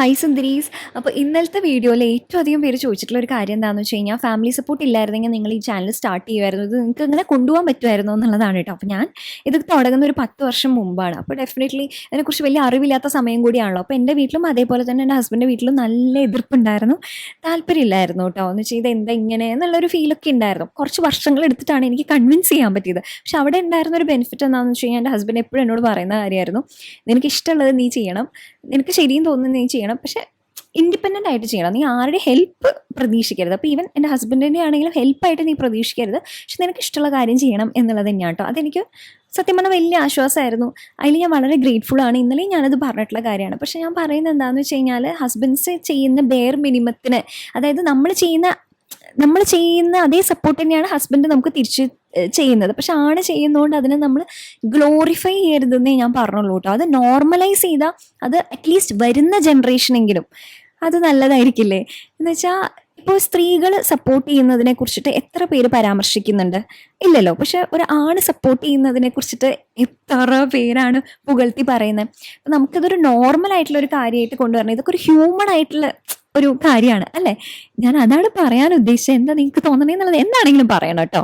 Hi സുന്ദരീസ്. അപ്പോൾ ഇന്നലത്തെ വീഡിയോയിൽ ഏറ്റവും അധികം പേര് ചോദിച്ചിട്ടുള്ള ഒരു കാര്യം എന്താണെന്ന് വെച്ച് കഴിഞ്ഞാൽ, ഫാമിലി സപ്പോർട്ട് ഇല്ലായിരുന്നെങ്കിൽ നിങ്ങൾ ഈ ചാനൽ സ്റ്റാർട്ട് ചെയ്യുമായിരുന്നു, ഇത് നിങ്ങൾക്ക് ഇങ്ങനെ കൊണ്ടുപോകാൻ പറ്റുമായിരുന്നു എന്നുള്ളതാണ് കേട്ടോ. അപ്പോൾ ഞാൻ ഇത് തുടങ്ങുന്ന ഒരു 10 വർഷം മുമ്പാണ്. അപ്പോൾ ഡെഫിനറ്റ്ലി ഇതിനെക്കുറിച്ച് വലിയ അറിവില്ലാത്ത സമയം കൂടിയാണല്ലോ. അപ്പോൾ എൻ്റെ വീട്ടിലും അതേപോലെ തന്നെ എൻ്റെ ഹസ്ബൻഡിൻ്റെ വീട്ടിലും നല്ല എതിർപ്പുണ്ടായിരുന്നു, താല്പര്യമില്ലായിരുന്നു കേട്ടോ. എന്ന് വെച്ചാൽ ഇത് എന്താ ഇങ്ങനെ എന്നുള്ളൊരു ഫീലൊക്കെ ഉണ്ടായിരുന്നു. കുറച്ച് വർഷങ്ങൾ എടുത്തിട്ടാണ് എനിക്ക് കൺവിൻസ് ചെയ്യാൻ പറ്റിയത്. പക്ഷെ അവിടെ ഉണ്ടായിരുന്ന ഒരു ബെനിഫിറ്റ് എന്താണെന്ന് വെച്ച് കഴിഞ്ഞാൽ, എൻ്റെ ഹസ്ബൻഡ് എപ്പോഴും എന്നോട് പറയുന്ന കാര്യമായിരുന്നു, നിനക്ക് ഇഷ്ടമുള്ളത് നീ ചെയ്യണം, നിനക്ക് ശരിയും തോന്നുന്നത് നീ ചെയ്യണം, പക്ഷെ ഇൻഡിപെൻഡൻ്റ് ആയിട്ട് ചെയ്യണം, നീ ആരുടെ ഹെൽപ്പ് പ്രതീക്ഷിക്കരുത്. അപ്പോൾ ഈവൻ എൻ്റെ ഹസ്ബൻഡിൻ്റെ ആണെങ്കിലും ഹെൽപ്പായിട്ട് നീ പ്രതീക്ഷിക്കരുത്, പക്ഷെ നിനക്ക് ഇഷ്ടമുള്ള കാര്യം ചെയ്യണം എന്നുള്ളത് തന്നെയാണ് കേട്ടോ. അതെനിക്ക് സത്യം പറഞ്ഞാൽ വലിയ ആശ്വാസമായിരുന്നു. അതിൽ ഞാൻ വളരെ ഗ്രേറ്റ്ഫുള്ളാണ്. ഇന്നലെയും ഞാനത് പറഞ്ഞിട്ടുള്ള കാര്യമാണ്. പക്ഷെ ഞാൻ പറയുന്നത് എന്താണെന്ന് വെച്ച് കഴിഞ്ഞാൽ, ഹസ്ബൻഡ്സ് ചെയ്യുന്ന ബെയർ മിനിമത്തിന്, അതായത് നമ്മൾ ചെയ്യുന്ന അതേ സപ്പോർട്ട് തന്നെയാണ് ഹസ്ബൻഡ് നമുക്ക് തിരിച്ച് ചെയ്യുന്നത്. പക്ഷെ ആണ് ചെയ്യുന്നതുകൊണ്ട് അതിനെ നമ്മൾ ഗ്ലോറിഫൈ ചെയ്യരുതെന്നേ ഞാൻ പറഞ്ഞുള്ളൂ കേട്ടോ. അത് നോർമലൈസ് ചെയ്താൽ അത് അറ്റ്ലീസ്റ്റ് വരുന്ന ജനറേഷനെങ്കിലും അത് നല്ലതായിരിക്കില്ലേ. എന്ന് വെച്ചാൽ ഇപ്പോൾ സ്ത്രീകൾ സപ്പോർട്ട് ചെയ്യുന്നതിനെ കുറിച്ചിട്ട് എത്ര പേര് പരാമർശിക്കുന്നുണ്ട്? ഇല്ലല്ലോ. പക്ഷെ ഒരു ആണ് സപ്പോർട്ട് ചെയ്യുന്നതിനെ കുറിച്ചിട്ട് എത്ര പേരാണ് പുകഴ്ത്തി പറയുന്നത്. അപ്പം നമുക്കിതൊരു നോർമൽ ആയിട്ടുള്ള ഒരു കാര്യമായിട്ട് കൊണ്ടുവരണം. ഇതൊക്കെ ഒരു ഹ്യൂമൺ ആയിട്ടുള്ള ഒരു കാര്യമാണ് അല്ലേ. ഞാൻ അതാണ് പറയാൻ ഉദ്ദേശിച്ചത്. എന്താ നിങ്ങൾക്ക് തോന്നണേ എന്നുള്ളത് എന്താണെങ്കിലും പറയണം കേട്ടോ.